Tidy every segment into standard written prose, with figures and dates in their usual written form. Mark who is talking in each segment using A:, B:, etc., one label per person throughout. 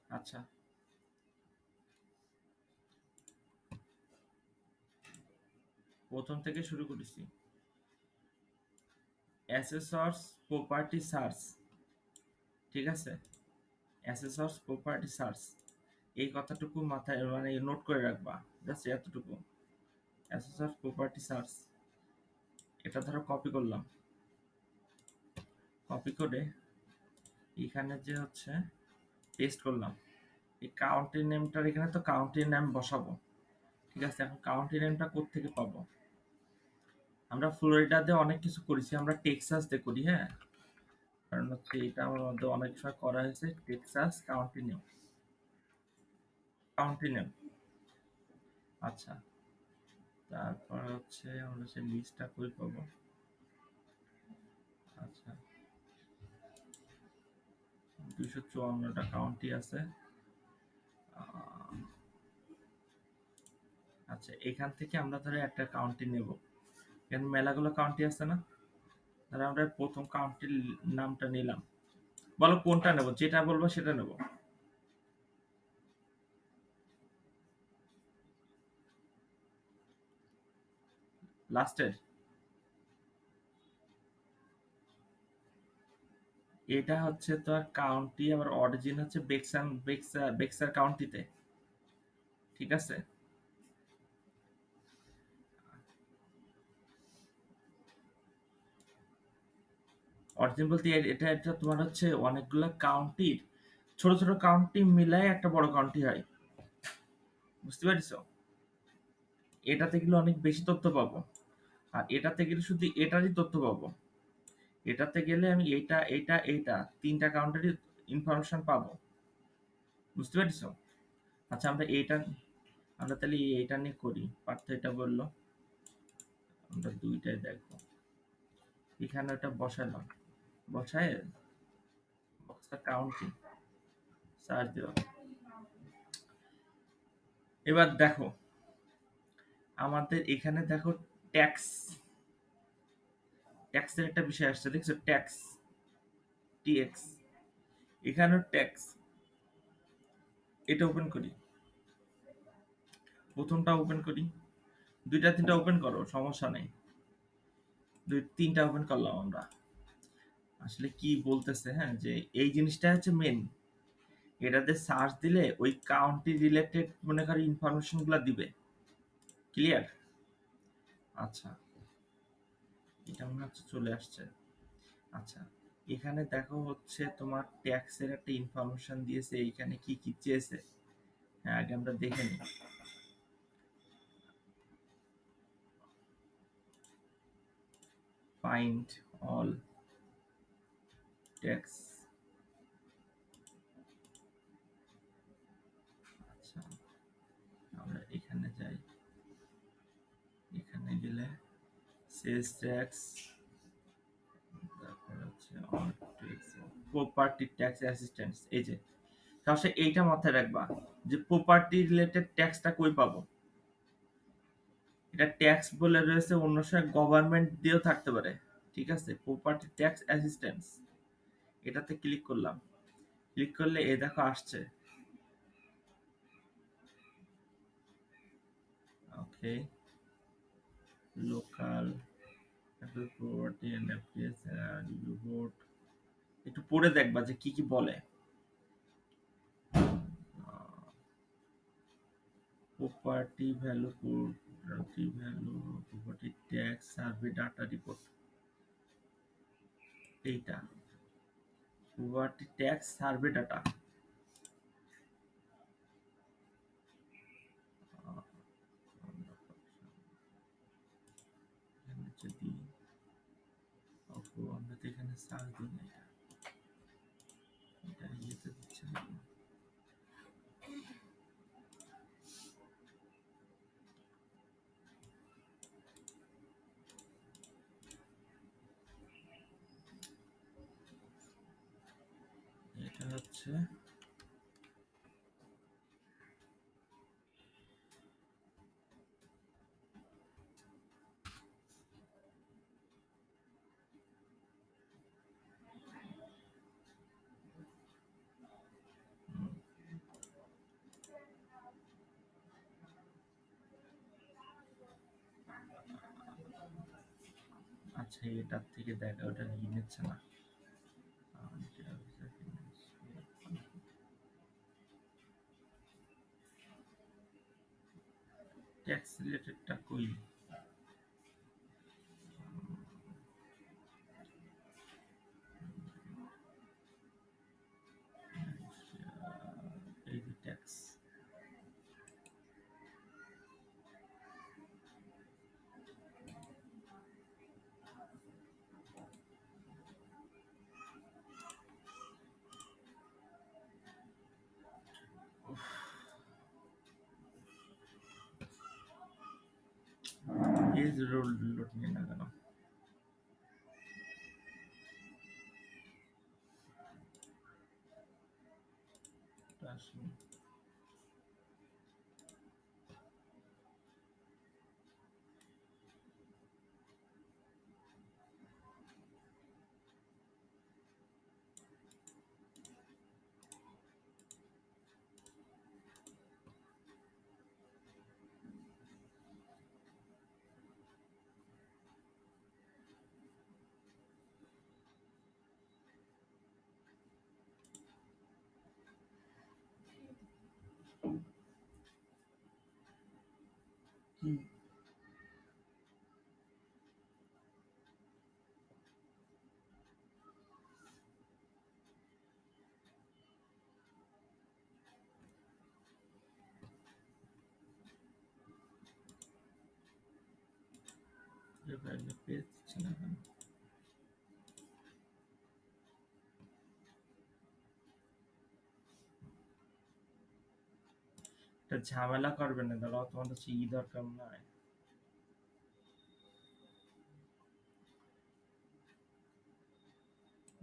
A: আচ্ছা, প্রথম থেকে শুরু করেছি। অ্যাসেসর্স প্রপার্টি সার্চ, ঠিক আছে? অ্যাসেসর্স প্রপার্টি সার্চ, এই কথাটুকু মাথায় মানে নোট করে রাখবা। জাস্ট এতটুকু, অ্যাসেসর্স প্রপার্টি সার্চ। এটা ধরো কপি করলাম, কপি করে এখানে যে হচ্ছে পেস্ট করলাম। এই কাউন্ট্রি নেমটার এখানে তো কাউন্ট্রি নেম বসাবো, ঠিক আছে? এখন কাউন্ট্রি নেমটা কোত্থেকে পাবো? আমরা ফ্লোরিডাতে অনেক কিছু করেছি, আমরা টেক্সাস দিয়ে করি, হ্যাঁ? কারণ হচ্ছে এটা আমার মধ্যে অনেক সময় করা হয়েছে। Texas county name, county name. আচ্ছা, তারপর হচ্ছে আমরা সেই লিস্টটা কই পাবো? আচ্ছা, 254টা কাউন্টি আছে। আচ্ছা, এখান থেকে আমরা ধরো একটা কাউন্টি নেব। এখানে মেলাগুলো কাউন্টি আছে না? ধরো আমরা প্রথম কাউন্টির নামটা নিলাম। বলো কোনটা নেব, যেটা বলবো সেটা নেব। লাস্টের এটা হচ্ছে তোর কাউন্টি, আবার অরিজিন হচ্ছে বেক্সান, বেক্সার কাউন্টিতে, ঠিক আছে? অরিজিন বলতে এটা এটা তোমার হচ্ছে অনেকগুলো কাউন্টির ছোট ছোট কাউন্টি মিলায় একটা বড় কাউন্টি হয়, বুঝতে পারছো? এটাতে গেলে অনেক বেশি তথ্য পাবো, আর এটাতে গেলে শুধু এটারই তথ্য পাবো। এটাতে গেলে আমি এটা এটা এটা তিনটা কাউন্টারই ইনফরমেশন পাবো, বুঝতে পারছো? আচ্ছা, আমরা তাহলে এইটা নিয়ে করি। পার্থ এটা বললো, আমরা দুইটাই দেখবো। এখানে ওটা বসালাম, বসায় বক্সটা কাউন্টিং সার্চ দিলাম। এবার দেখো, আমাদের এখানে দেখো ট্যাক্স, ট্যাক্সের একটা বিষয় আসছে, দেখছো? ট্যাক্স, টিএক্স, এখানেও ট্যাক্স। এটা ওপেন করি, প্রথমটা ওপেন করি। দুইটা তিনটা ওপেন করো, সমস্যা নেই। দুই তিনটা ওপেন করলাম আমরা। আসলে কি বলতেছে, হ্যাঁ, যে এই জিনিসটা হচ্ছে মেন। এটাতে সার্চ দিলে ওই কাউন্টি রিলেটেড মনে করো ইনফরমেশন গুলা দিবে। ক্লিয়ার? আচ্ছা, এটা মনে হচ্ছে চলে আসছে। আচ্ছা, এখানে দেখো হচ্ছে তোমার ট্যাক্সের একটা ইনফরমেশন দিয়েছে, এইখানে কি কি চেয়েছে। হ্যাঁ, আগে আমরা দেখে নিই। Find all tax. আচ্ছা, আমরা এখানে যাই। এখানে গেলে সেলস ট্যাক্স, তারপর হচ্ছে all tax, property tax assistance, এই যে। তাহলে এইটা মাথায় রাখবা যে প্রপার্টি রিলেটেড ট্যাক্সটা কই পাবো। এটা ট্যাক্স বলে রয়েছে, অন্য সময় গভর্নমেন্ট দিয়েও থাকতে পারে, ঠিক আছে? প্রপার্টি ট্যাক্স অ্যাসিস্ট্যান্স, এটাতে ক্লিক করলাম। ক্লিক করলে এই দেখো আসছে। Okay, local property and FPS review board, একটু পড়ে দেখবা যে কি কি বলে। Property value, property value, property tax survey data report, এইটা প্রপার্টি ট্যাক্স সার্ভে ডাটা। যদি আমরা তো এখানে সার্চ দিই না, এটা ইয়েতে দিচ্ছে না। এটা হচ্ছে এটার থেকে দেখা ওটা কি নিচ্ছে না। ট্যাক্স রিলেটেডটা কই? এই যে ট্যাক্স, এই যে রোল লোড নিয়ে না কেন? আসলে কি পেয়েছি না কেন? এটা ঝামেলা করবে না, দাঁড়াও তোমাদের হচ্ছে দরকার নাই।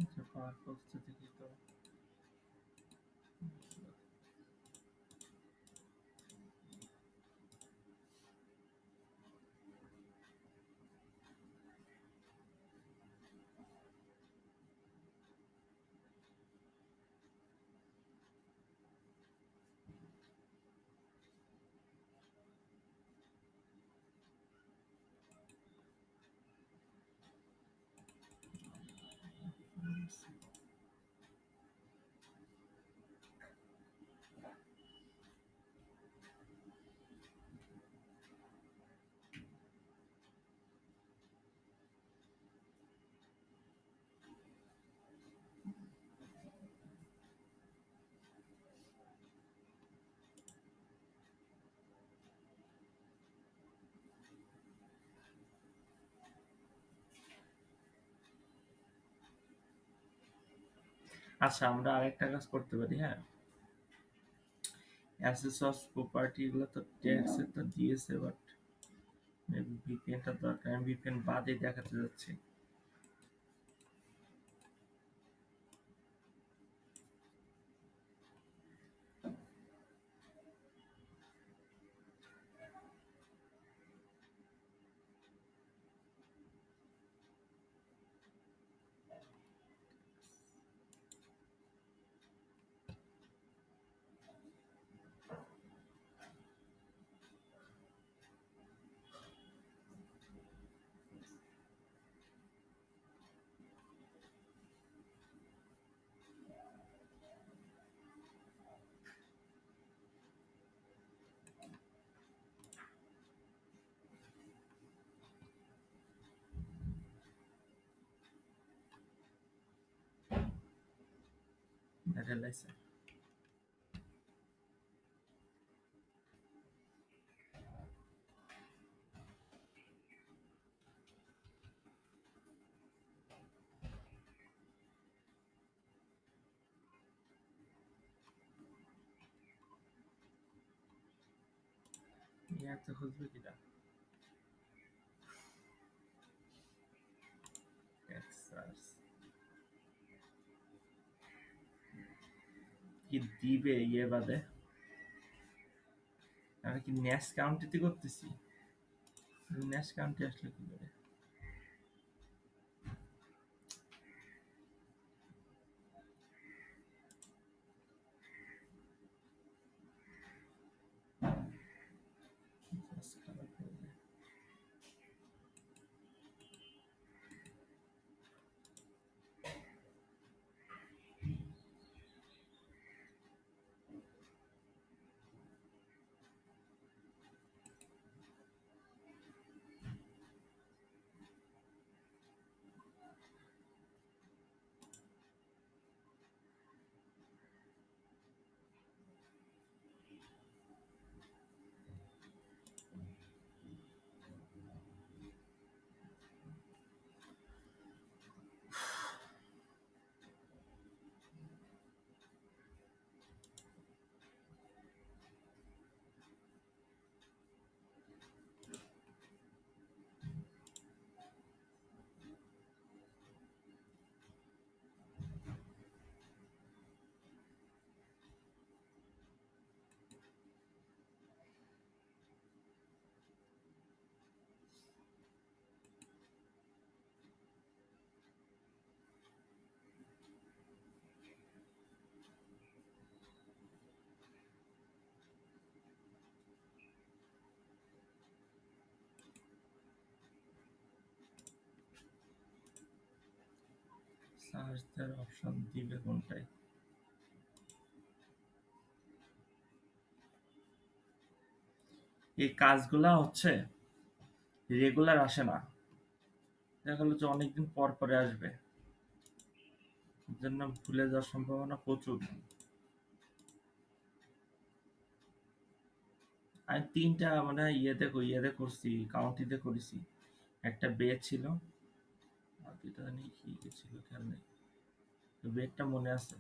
A: আচ্ছা, পাওয়ার পরিস্থিতি কি তো আচ্ছা, আমরা আরেকটা কাজ করতে পারি, হ্যাঁ। অ্যাসেস অফ প্রপার্টি এগুলো তো ট্যাক্স তো দিয়েছে, বাট মেবি ভিপিএনটা দরকার। আমি ভিপিএন বাদে দেখাতে যাচ্ছি। রিয়েলাইজ এত খুঁজবে কিনা? ট্যাক্সাস কি দিবে ইয়ে বাদে? আমি কি ন্যাশ কাউন্টিতে করতেছি? ন্যাশ কাউন্টি আসলে কি করে? Just খারাপ হয়ে যায়। সার্চ দেওয়ার অপশন দিবে কোনটায়? এই কাজগুলা হচ্ছে রেগুলার আসে না, দেখা গেলো যে অনেকদিন পর পরে আসবে, এর জন্য ভুলে যাওয়ার সম্ভাবনা প্রচুর। আমি তিনটা মানে ইয়েতে করছি, কাউন্টিতে করেছি। একটা বে ছিল, আর দুইটা জানি কি কি ছিল খেয়াল নেই, তো বেডটা মনে আছে।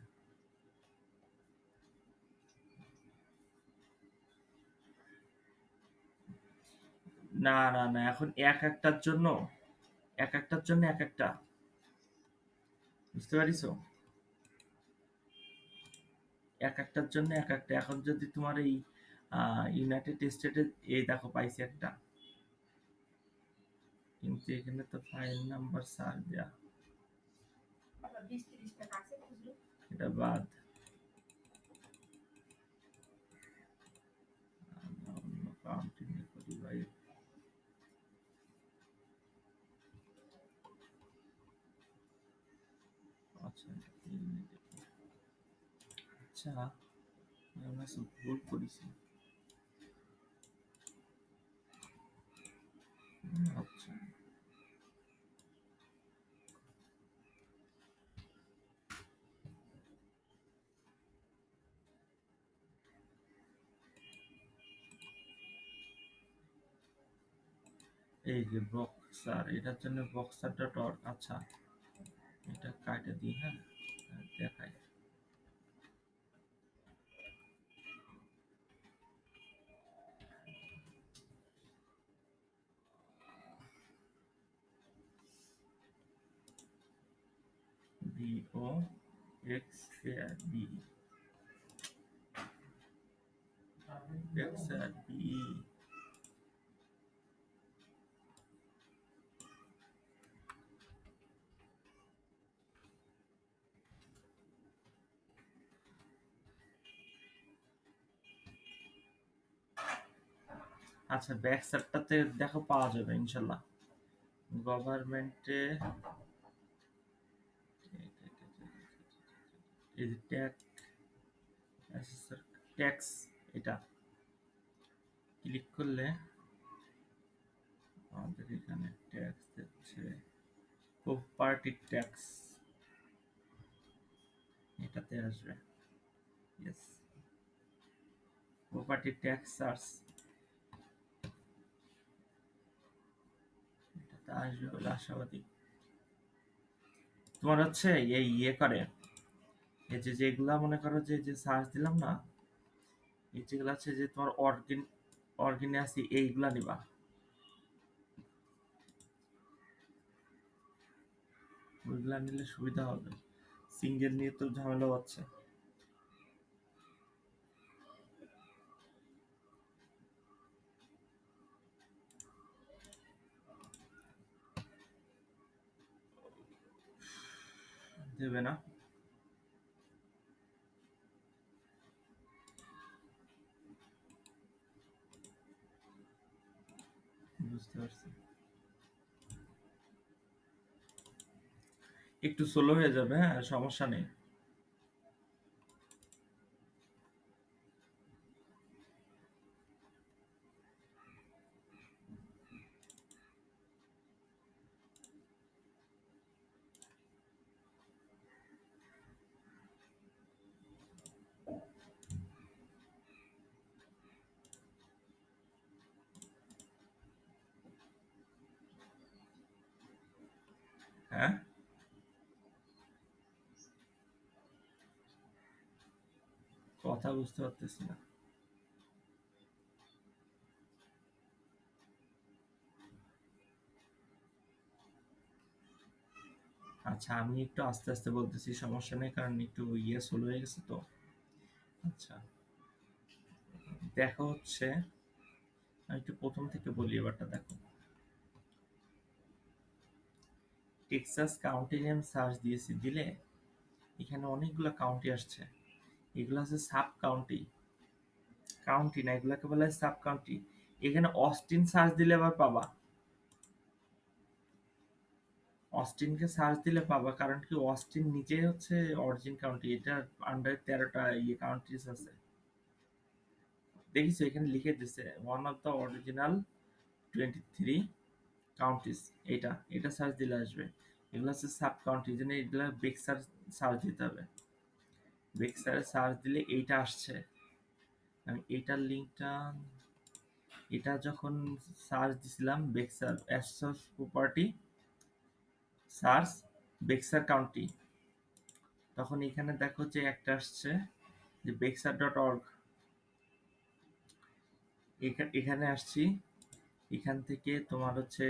A: না না না, এখন এক একটার জন্য এক একটা, বুঝতে পারিছো? এক একটার জন্য এক একটা। এখন যদি তোমার এই ইউনাইটেড স্টেটে এই দেখো পাইছি একটা, কিন্তু এখানে তো ফাইল নাম্বার সার দেয়া, এটা বাদ। আমরা অন্য কন্টিনিউ করি ভাই। আচ্ছা, আচ্ছা, আমরা সব ভুল করেছি। আচ্ছা, এই যে বক্সার, এটার জন্য বক্সার ডট অর্গ। আচ্ছা, এটা কাটে দিই, হ্যাঁ, দেখাই। BOXAD, XAD। আচ্ছা, ব্যাক সাইডটাতে দেখো পাওয়া যাবে ইনশাল্লাহ। গভর্নমেন্টে এই যে ট্যাক্স, এটা ক্লিক করলে আমাদের এখানে ট্যাক্স দিচ্ছে, প্রপার্টি ট্যাক্স, এটাতে আসবে। ইয়েস, প্রপার্টি ট্যাক্স সার্চ, এটাতে আসবে বলে আশাবাদী। তোমার হচ্ছে এই ইয়ে করে, এই যে যেগুলা মনে করো যে যে সার্চ দিলাম না, এই যেগুলো আছে যে তোমার অর্গিনাসি, এইগুলা নিবা। ওইগুলা নিলে সুবিধা হবে, সিঙ্গেল নিয়ে তো ঝামেলা হচ্ছে। দেবে না? বুঝতে পারছি, একটু স্লো হয়ে যাবে, হ্যাঁ, সমস্যা নেই। হ্যাঁ, কথা বুঝতে পারতেছি না। আচ্ছা, আমি একটু আস্তে আস্তে বলতেছি, সমস্যা নেই, কারণ একটু ইয়ে স্লো হয়ে গেছে তো। আচ্ছা, দেখো হচ্ছে, আমি একটু প্রথম থেকে বলি, এবারটা দেখো। টেক্সাস কাউন্টি নেম সার্চ দিয়েছি, দিলে এখানে অনেকগুলো কাউন্টি আসছে। এগুলো হচ্ছে সাব কাউন্টি, কাউন্টি না, এগুলোকে বলা হয় সাব কাউন্টি। এখানে অস্টিন সার্চ দিলে আবার পাবা, অস্টিনকে সার্চ দিলে পাবা, কারণ কি অস্টিন নিজেই হচ্ছে অরিজিন কাউন্টি, এটার আন্ডারে 13টা কাউন্ট্রিজ আছে। দেখিস এখানে লিখে দিছে one of the original 23 counties. এটা সার্চ দিলে আসবে। এগুলো হচ্ছে সাব কাউন্টি, জন্য এগুলো বেক্সার সার্চ দিতে হবে। বেক্সারে সার্চ দিলে এইটা আসছে। আমি এইটার লিঙ্কটা, এটা যখন সার্চ দিছিলাম বেক্সার অ্যাসোস প্রপার্টি সার্চ বেক্সার কাউন্টি, তখন এখানে দেখো যে একটা আসছে যে বেক্সার.org। এখানে আসছি, এখান থেকে তোমার হচ্ছে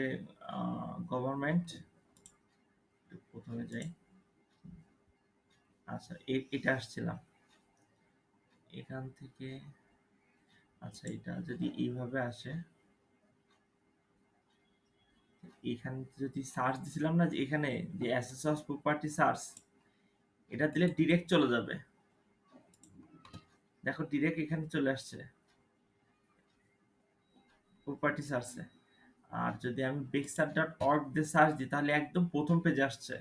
A: গভর্নমেন্ট, প্রথমে যাই। আচ্ছা এটা আসছিলাম এখান থেকে। আচ্ছা এটা যদি এইভাবে আসে, এখানে যদি সার্চ দিছিলাম না যে এখানে যে অ্যাসেসস প্রপার্টি সার্চ, এটা দিলে ডিরেক্ট চলে যাবে। দেখো ডিরেক্ট এখানে চলে আসছে প্রপার্টি সার্চে। আর যদি আমি বেক্সার.org দিয়ে সার্চ দিই তাহলে একদম প্রথম পেজে আসছে।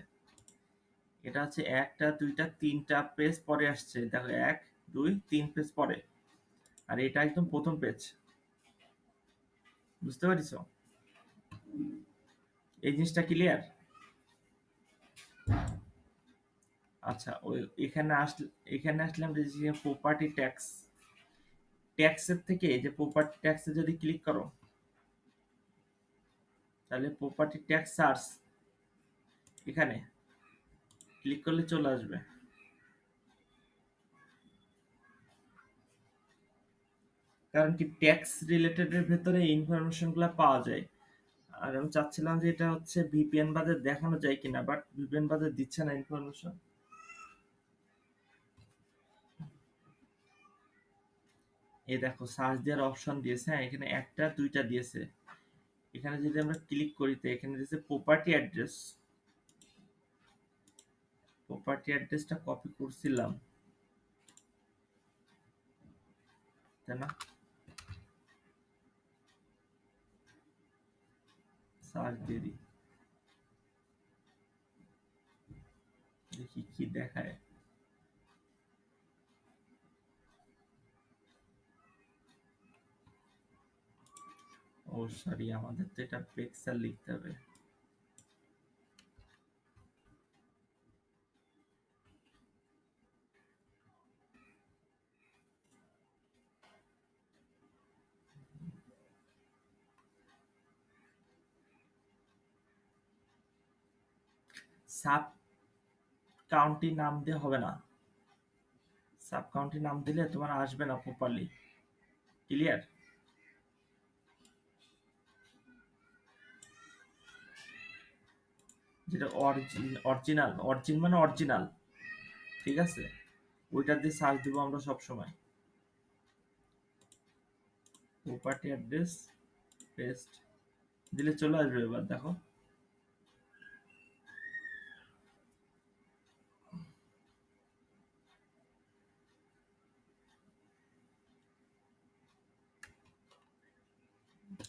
A: এটা হচ্ছে একটা দুইটা তিনটা পেজ পরে আসছে, দেখো 1 2 3 পেজ পরে। আর এটা একদম প্রথম পেজ। বুঝতে পারিস? এই জিনিসটা ক্লিয়ার? আচ্ছা ওই এখানে আসলাম যে প্রপার্টি ট্যাক্স, ট্যাক্সের থেকে এই যে প্রপার্টি ট্যাক্সে যদি ক্লিক করো, তাহলে প্রপার্টি ট্যাক্স সার্চ এখানে ক্লিক করলে চলে আসবে। কারণ কি ট্যাক্স রিলেটেড এর ভেতরে ইনফরমেশন গুলো পাওয়া যায়। আর আমি চাচ্ছিলাম যে এটা হচ্ছে ভিপিএন বাদে দেখানো যায় কিনা, বাট ভিপিএন বাদে দিচ্ছে না ইনফরমেশন। এই দেখো সার্চ দেওয়ার অপশন দিয়েছে, হ্যাঁ এখানে একটা দুইটা দিয়েছে। এখানে যদি আমরা ক্লিক করি তো এখানে দিয়েছে প্রপার্টি অ্যাড্রেস। প্রপার্টি অ্যাড্রেসটা কপি করছিলাম, তাই না? সার্চ দিয়ে দিই, দেখি কি দেখায়। ও সরি, আমাদের তো এটা পিক্সেল লিখতে হবে। সাব কাউন্টি নাম দিয়ে হবে না, সাব কাউন্টি নাম দিলে তোমার আসবে না প্রপারলি। ক্লিয়ার? যেটা অরিজিনাল, অরিজিন মানে অরিজিনাল, ঠিক আছে? ওইটা দিয়ে সার্চ দিব আমরা সব সময়। প্রপার্টি অ্যাড্রেস পেস্ট দিলে চলে আসবে। এবার দেখো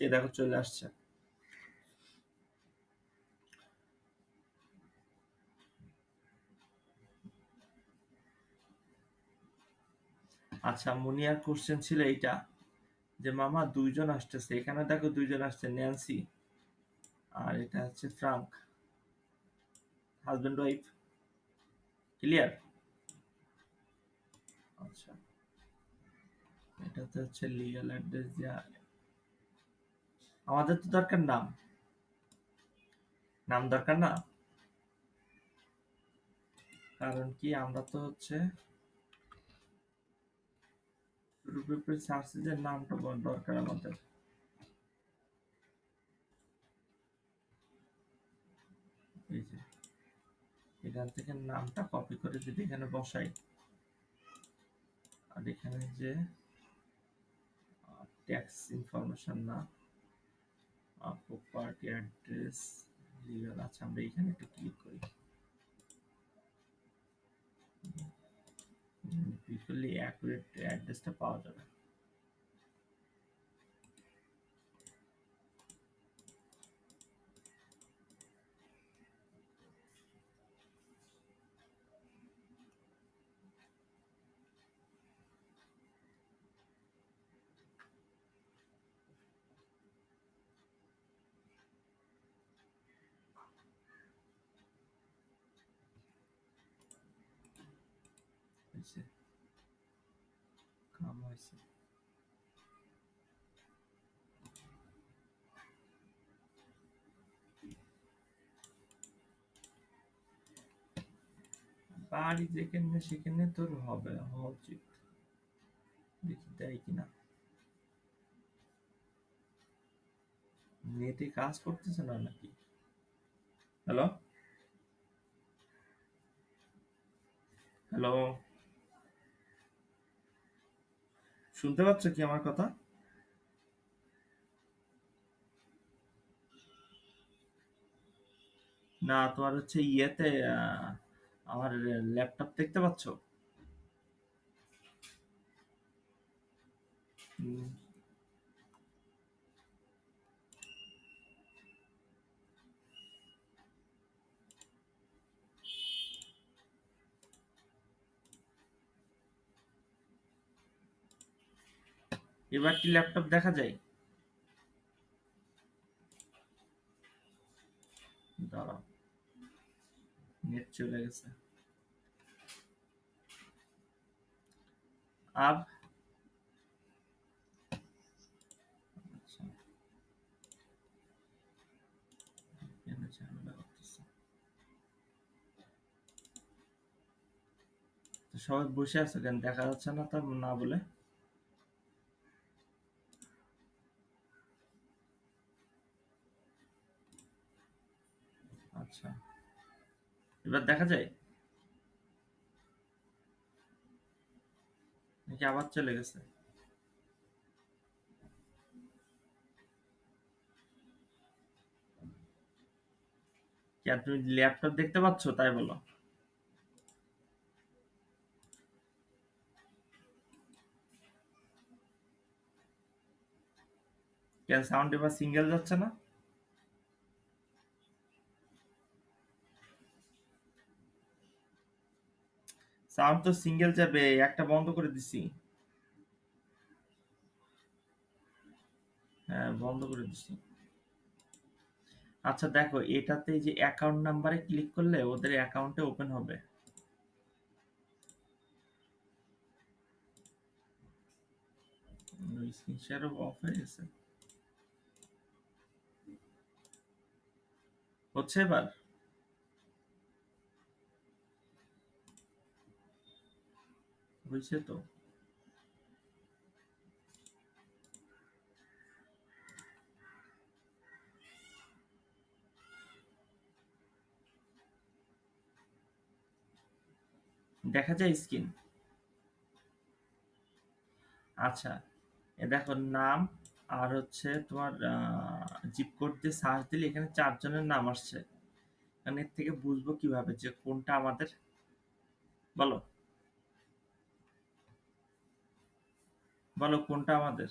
A: এ দেখো চলে আসছে। আচ্ছা মুনিয়ার কোশ্চেন ছিল এইটা যে মামা দুইজন আসতেছে, এখানে দেখো দুইজন আসছে, ন্যান্সি আর এটা হচ্ছে ফ্রাঙ্ক, হাজবেন্ড ওয়াইফ। ক্লিয়ার? আচ্ছা এটাতে হচ্ছে লিগ্যাল অ্যাড্রেস দেওয়া। আমাদের তো দরকার নাম, নাম দরকার না। কারণ কি আমরা তো হচ্ছে রূপে সার্চের নামটা দরকার আমাদের। এই যে এখান থেকে নামটা কপি করে যদি এখানে বসাই, আর এখানে যে ট্যাক্স ইনফরমেশন না, প্রপার্টি অ্যাড্রেস লিগাল, আচ্ছা আমরা এখানে একটু ক্লিক করি, পিপলি অ্যাকুরেট অ্যাড্রেসটা পাওয়া যাবে। হয়েছে, কাম হয়েছে। বাড়ি যেখানে সেখানে তোর হবে, হওয়া উচিত। দেখি দেয় কিনা। নেটে কাজ করতেছে না নাকি? হ্যালো, হ্যালো, শুনতে পাচ্ছ কি আমার কথা? না, তোমার হচ্ছে ইয়েতে আমার ল্যাপটপ দেখতে পাচ্ছ? উম, এবার কি ল্যাপটপ দেখা যায়? দাঁড়াও, নেট চলে গেছে। আব আচ্ছা, কেন ঝামেলা করতেছে? তো সবাই বসে আছে কেন, দেখা যাচ্ছে না তার না বলে? আচ্ছা, এবার দেখা যায় নাকি আবার চলে গেছে? কি আর তুমি ল্যাপটপ দেখতে পাচ্ছ তাই বলো? কেন সাউন্ড এবার সিঙ্গেল যাচ্ছে না? সাউন্ড তো সিঙ্গেল যাবে, একটা বন্ধ করে দিছি। হ্যাঁ, বন্ধ করে দিছি। আচ্ছা দেখো, এটাতে যে অ্যাকাউন্ট নাম্বারে ক্লিক করলে ওদের অ্যাকাউন্টে ওপেন হবে। স্ক্রিন শেয়ার অফ হয়ে গেছে। হচ্ছে এবার? হয়েছে তো। দেখা যায় স্ক্রিন? আচ্ছা, এ দেখো নাম, আর হচ্ছে তোমার জিপ কোড দিয়ে সার্চ দিলে এখানে চারজনের নাম আসছে। এখানে এর থেকে বুঝবো কিভাবে যে কোনটা আমাদের? বলো, বলো কোনটা আমাদের?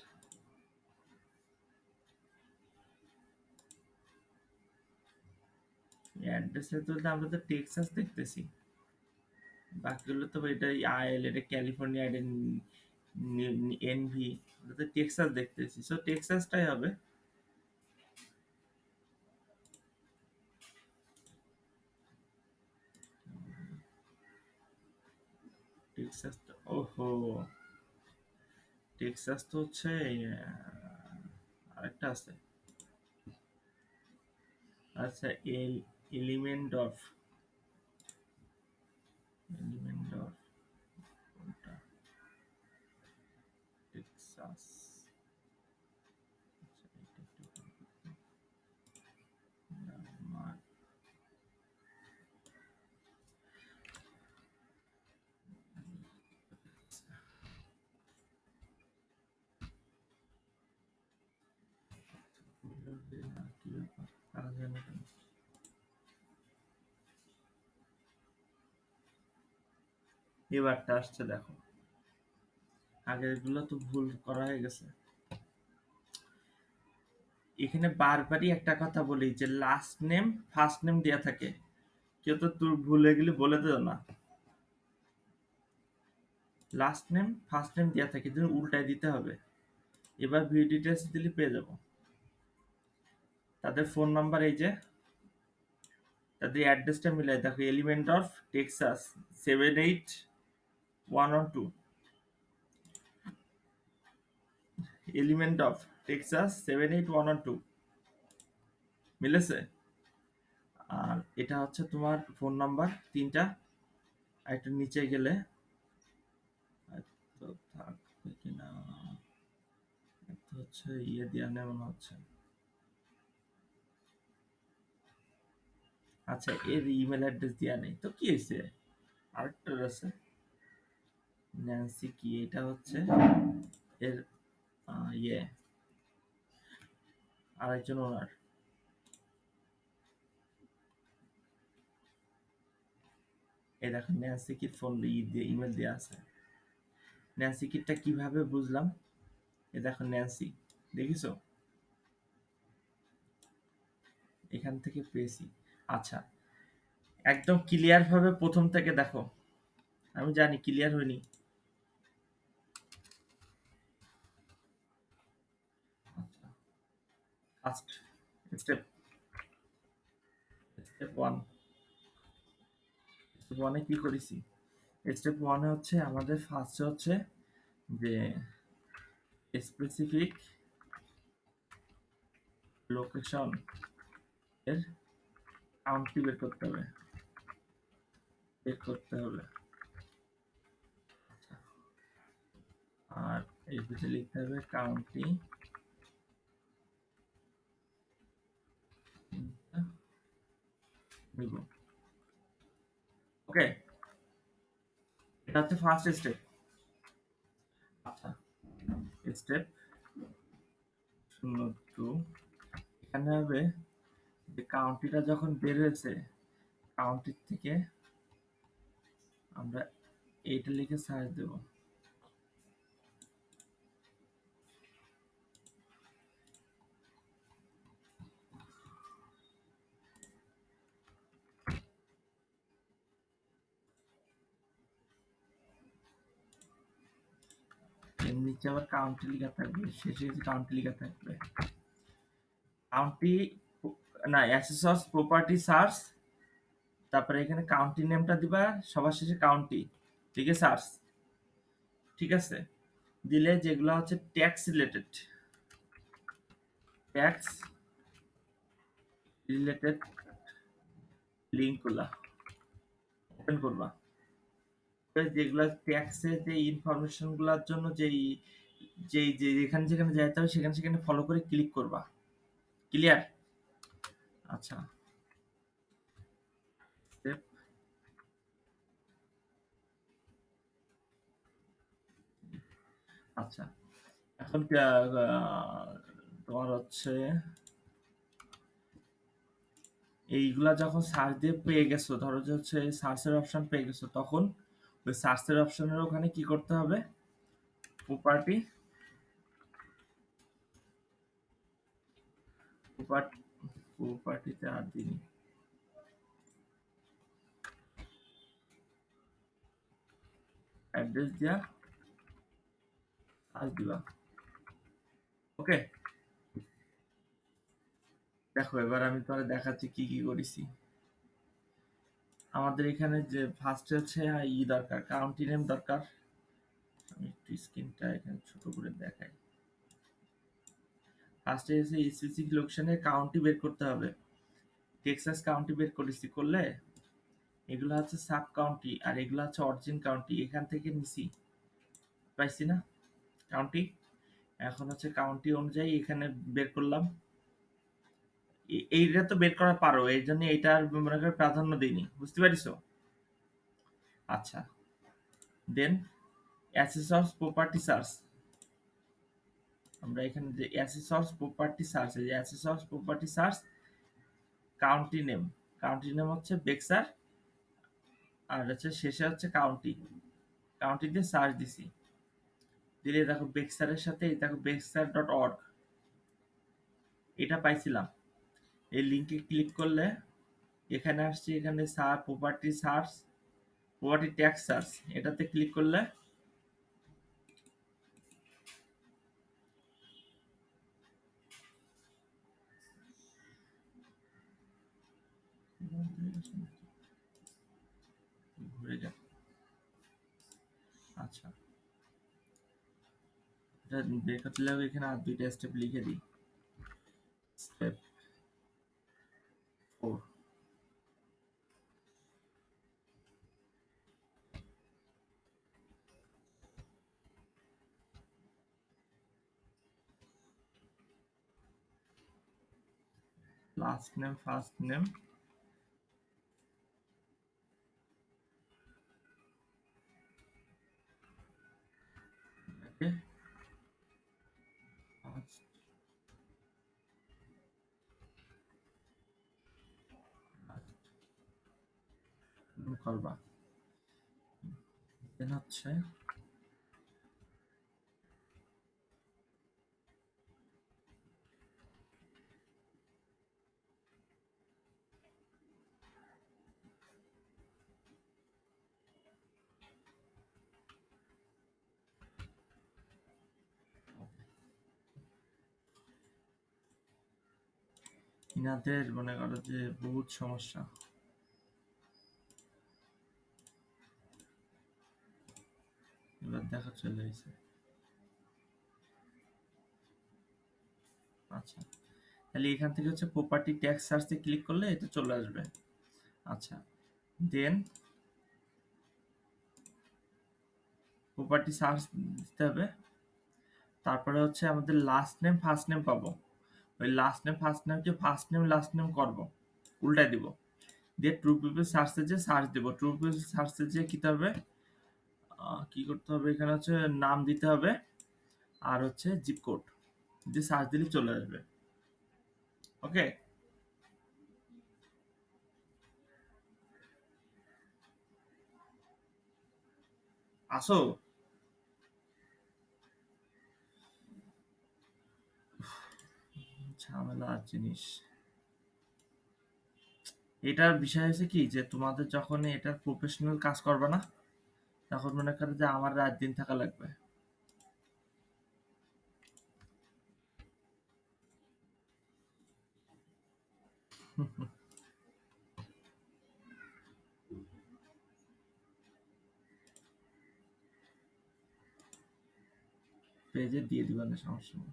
A: অ্যাড্রেসে তুলতে আমরা তো টেক্সাস দেখতেছি। বাকিগুলো তো এটা আইএল, এটা ক্যালিফোর্নিয়া, এটা এনভি, এটা তো টেক্সাস দেখতেছি, সো টেক্সাসটাই হবে। টেক্সাস তো, ওহো, টেক্সাস তো হচ্ছে আরেকটা আছে। আচ্ছা, এলিমেন্টর, এলিমেন্টর কোনটা? টেক্সাস। আচ্ছা, এটা একটু আমার কি ব্যাপার, কারা জানে কেন? এবারটা আসছে দেখো, আগেরগুলো তো ভুল করা হয়ে গেছে। এখানে বারবারই একটা কথা বলি যে লাস্ট নেম ফার্স্ট নেম দেয়া থাকে, কেউ তো তোর ভুলে গেলে বলে দিও না। লাস্ট নেম ফার্স্ট নেম দেয়া থাকে, তুমি উল্টায় দিতে হবে। এবার ভিউ ডিটেলস দিলে পেয়ে যাবো। তাদের ফোন নাম্বার এই যে, তাদের অ্যাড্রেসটা মিলাই দেখো, element of Texas 78 112 element of Texas 78112 মিলেছে। আর এটা হচ্ছে তোমার ফোন নাম্বার তিনটা। আর একটু নিচে গেলে তো থাকবে কিনা, তো হচ্ছে ইয়ে দেওয়া নেই মনে হচ্ছে। আচ্ছা, এর ইমেল অ্যাড্রেস দেওয়া নেই তো কি হয়েছে, আরেকটা আছে ন্যান্সি কি, এটা হচ্ছে এর ইয়ে আরেকজন ওনার। এই দেখো ন্যান্সি কির ফোন দিয়ে ইমেল দেওয়া আছে। ন্যান্সি কিরটা কিভাবে বুঝলাম, এ দেখো ন্যান্সি, দেখিছো, এখান থেকে পেয়েছি। আচ্ছা, একদম ক্লিয়ার ভাবে প্রথম থেকে দেখো, আমি জানি ক্লিয়ার হয়নি। First step, step one, step ওয়ানে কি করেছি, স্টেপ ওয়ানে হচ্ছে আমাদের ফার্স্টে হচ্ছে যে স্পেসিফিক লোকেশন এর কাউন্টটি বের করতে হবে, বের করতে হবে। আর এই পিছে লিখতে হবে কাউন্টি নিব। ওকে, এটা হচ্ছে ফার্স্ট স্টেপ। আচ্ছা, স্টেপ 02, এখানে হবে যে কাউন্টিটা যখন বের হয়েছে, কাউন্টির থেকে আমরা এইটা লিখে সার্চ দেব। এর নিচে আবার কাউন্টি লেখা থাকবে, শেষে কাউন্টি লেখা থাকবে। কাউন্টি না, অ্যাসেসর্স প্রপার্টি সার্চ, তারপরে এখানে কাউন্টি নেমটা দিবা, সবার শেষে কাউন্টি লিখে সার্চ। ঠিক আছে, দিলে যেগুলো হচ্ছে ট্যাক্স রিলেটেড, ট্যাক্স রিলেটেড লিঙ্কগুলা ওপেন করবা। যেগুলা ট্যাক্সের যে ইনফরমেশন গুলার জন্য যেই যেই যে যেখানে যেখানে যাইতে হবে সেখানে সেখানে ফলো করে ক্লিক করবা। ক্লিয়ার? আচ্ছা, step, আচ্ছা, এখন তোমার হচ্ছে এইগুলা যখন সার্চ দিয়ে পেয়ে গেছো, ধরো যে হচ্ছে সার্চের অপশন পেয়ে গেছো, তখন ওই সার্চের অপশনের ওখানে কি করতে হবে, প্রপার্টি, প্রপার্টিতে আর দিন অ্যাড্রেস দিয়া সার্চ দিবা। ওকে, দেখো এবার আমি তোমার দেখাচ্ছি কি কি করেছি। আমাদের এখানে যে ফার্স্টে হচ্ছে দরকার, কাউন্টি নেম দরকার। আমি একটু স্ক্রিনটা এখানে ছোট করে দেখাই। ফার্স্টে এসে স্পেসিফিক লোকেশনের কাউন্টি বের করতে হবে। টেক্সাস কাউন্টি বের করেছি, করলে এগুলো হচ্ছে সাব কাউন্টি আর এগুলো হচ্ছে অরিজিন কাউন্টি, এখান থেকে নিছি, পাইছি না কাউন্টি। এখন হচ্ছে কাউন্টি অনুযায়ী এখানে বের করলাম। এইটা তো বের করা পারো, এই জন্য এইটা আর মনে করে প্রাধান্য দিইনি, বুঝতে পারিছো? আচ্ছা, দেন অ্যাসেসর্স প্রপার্টি সার্চ, আমরা এখানে যে অ্যাসেসর্স প্রপার্টি সার্চ, এই যে assessors property search county name, county name হচ্ছে বেক্সার, আর হচ্ছে শেষে হচ্ছে কাউন্টি, কাউন্টি দিয়ে সার্চ দিছি, দিলে দেখো বেক্সারের সাথে দেখো বেক্সার ডট অর্গ, এটা পাইছিলাম। এই লিঙ্কে ক্লিক করলে এখানে আসছে, এখানে property search, property tax search, এটাতে ক্লিক করলে ঘুরে যাবে, আচ্ছা, এটা বের করতে লাগবে, এখানে আর ২ টা স্টেপ লিখে দিই। Step 4, last name, first name, okay, first name করবা। দেন হচ্ছে ইনাদের মনে করো যে বহুত সমস্যা। এবার দেখা চলে এসেছে। আচ্ছা, তাহলে এখান থেকে হচ্ছে প্রপার্টি ট্যাক্স সার্চে ক্লিক করলে এটা চলে আসবে। আচ্ছা, দেন প্রপার্টি সার্চ দিতে হবে। তারপরে হচ্ছে আমাদের লাস্ট নেম ফার্স্ট নেম পাবো। ওই লাস্ট নেম ফার্স্ট নেমকে ফার্স্ট নেম লাস্ট নেম করবো, উল্টাই দিব। দিয়ে ট্রু পিপল সার্চে যে সার্চ দেবো, ট্রু পিপল সার্চে যে কি হবে, কি করতে হবে, এখানে হচ্ছে নাম দিতে হবে আর হচ্ছে জিপ কোড দিয়ে সার্চ দিলে চলে আসবে। ওকে, আসো। ঝামেলার জিনিস। এটার বিষয় হচ্ছে কি যে তোমাদের যখন এটার প্রফেশনাল কাজ করবে না, তখন মনে করে যে আমার রাত দিন থাকা লাগবে। পেজে দিয়ে দিবা না, সমস্যা নেই।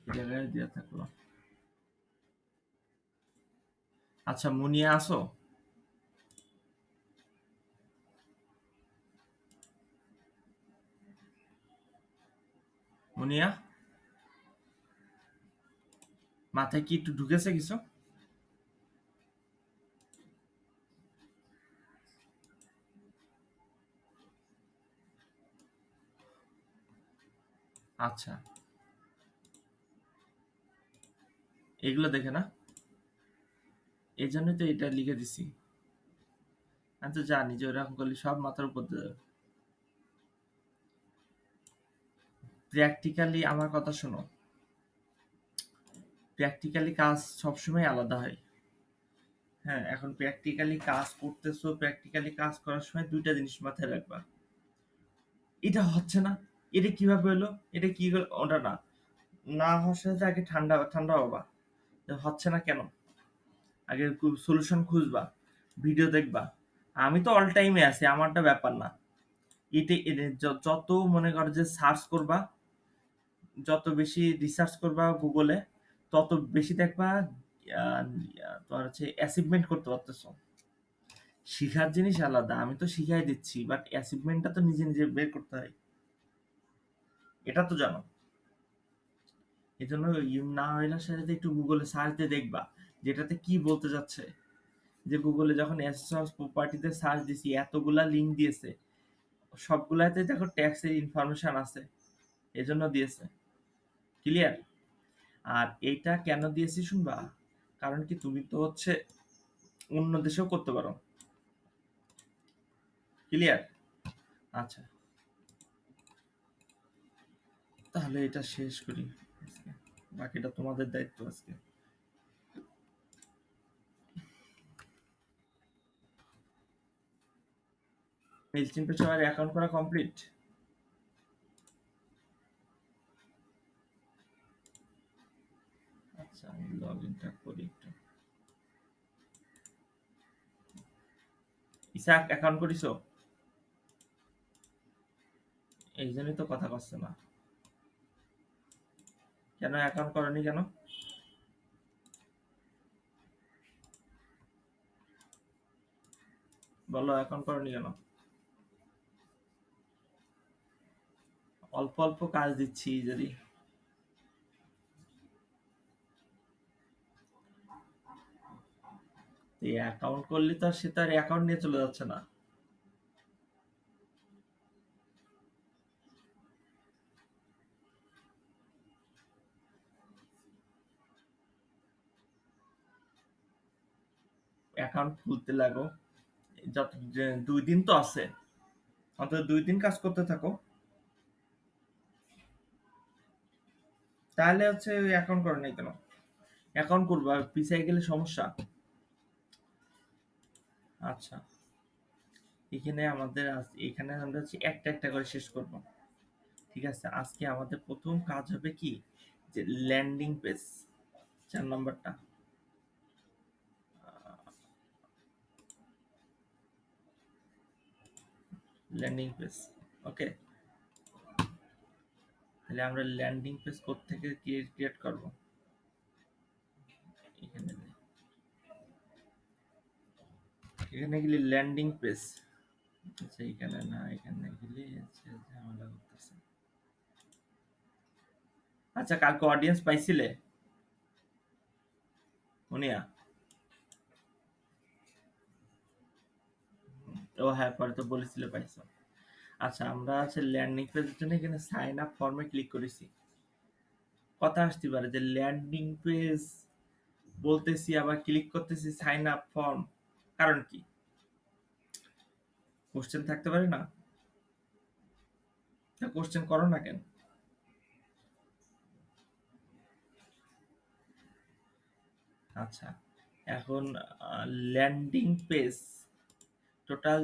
A: এই জায়গায় দেওয়া থাকলো। আচ্ছা, মুনিয়া আসো। মুনিয়া, মাথায় কি একটু ঢুকেছে কিছু? আচ্ছা, এগুলো দেখে না, এই জন্যই তো এটা লিখে দিছি। আমি তো জানি যে ওরকম করলে সব মাথার উপর দিয়ে যাবে। প্র্যাকটিক্যালি আমার কথা শোনো, প্র্যাকটিক্যালি কাজ সবসময় আলাদা হয়। হ্যাঁ, এখন প্র্যাকটিক্যালি কাজ করতেছো, প্র্যাকটিক্যালি কাজ করার সময় ২ টা জিনিস মাথায় রাখবা। এটা হচ্ছে না, এটা কিভাবে হলো? এটা কি হলো? ওটা না। না হওয়ার সাথে আগে ঠান্ডা ঠান্ডা হবা। যে হচ্ছে না কেন? আগে সলিউশন খুঁজবা, ভিডিও দেখবা। আমি তো অল টাইমে আছি, আমারটা ব্যাপার না। যত মনে করো যে সার্চ করবা, যত বেশি রিসার্চ করবা গুগলে, তত বেশি দেখবা তোমার হচ্ছে অ্যাচিভমেন্ট করতে পারতেছো। শিখার জিনিস আলাদা, আমি তো শিখাই দিচ্ছি, বাট অ্যাচিভমেন্টটা তো নিজে নিজে বের করতে হয়। এটা তো জানো। এই জন্য না হইলে সাথে একটু গুগলে সার্চ দিয়ে দেখবা যেটাতে কি বলতে যাচ্ছে। যে গুগলে যখন এসএস প্রপার্টিতে সার্চ দিছি, এতগুলা লিঙ্ক দিয়েছে, সবগুলাতে দেখো ট্যাক্সের ইনফরমেশন আছে, এজন্য দিয়েছে। ক্লিয়ার? আর এইটা কেন দিয়েছি শুনবা? কারণ কি তুমি তো হচ্ছে অন্য দেশেও করতে পারো। ক্লিয়ার? আচ্ছা, তাহলে এটা শেষ করি আজকে। বাকিটা তোমাদের দায়িত্ব আজকে। মেলচিন পে সবার অ্যাকাউন্ট করা কমপ্লিট? আচ্ছা, আমি লগ ইনটা করি একটু। ইসাক অ্যাকাউন্ট করিছো? এই জন্যই তো কথা কচ্ছে না। কেন অ্যাকাউন্ট করনি কেন? বলো অ্যাকাউন্ট করনি কেন? অল্প অল্প কাজ দিচ্ছি যদি। এই অ্যাকাউন্ট করলে তো আর সে তার অ্যাকাউন্ট নিয়ে চলে যাচ্ছে না। অ্যাকাউন্ট খুলতে লাগো। যত 2 দিন তো আছে, অন্তত 2 দিন কাজ করতে থাকো। তাহলে হচ্ছে অ্যাকাউন্ট করো নাই কেন? অ্যাকাউন্ট করবা, পিছিয়ে গেলে সমস্যা। আচ্ছা, এখানে আমাদের এখানে আমরা হচ্ছে একটা একটা করে শেষ করব। ঠিক আছে, আজকে আমাদের প্রথম কাজ হবে কি, যে ল্যান্ডিং পেজ, 4 নম্বরটা। ল্যান্ডিং পেজ, ওকে। তাহলে আমরা ল্যান্ডিং পেজ কোত্থেকে ক্রিয়েট করব? এখানে এখানে গেলে ল্যান্ডিং পেজ। আচ্ছা, এখানে না, এখানে গেলে হচ্ছে ঝামেলা করতেছে। আচ্ছা, কালকে অডিয়েন্স পাইছিলে মুনিয়া? ও হ্যাঁ, পরে তো বলেছিলে পাইছো। আচ্ছা, আমরা আছে ল্যান্ডিং পেজের জন্য এখানে সাইন আপ ফর্মে ক্লিক করেছি। কথা আসতে পারে যে ল্যান্ডিং পেজ বলতেছি আবার ক্লিক করতেছি সাইন আপ ফর্ম, কারণ কি? কোশ্চেন থাকতে পারে না? কোশ্চেন করো না কেন? আচ্ছা, এখন ল্যান্ডিং পেজ টোটাল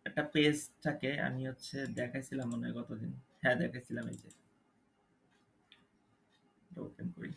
A: একটা পেজটাকে আমি হচ্ছে দেখাইছিলাম মনে হয় গতদিন। হ্যাঁ, দেখাইছিলাম, এই যে ওপেন করি।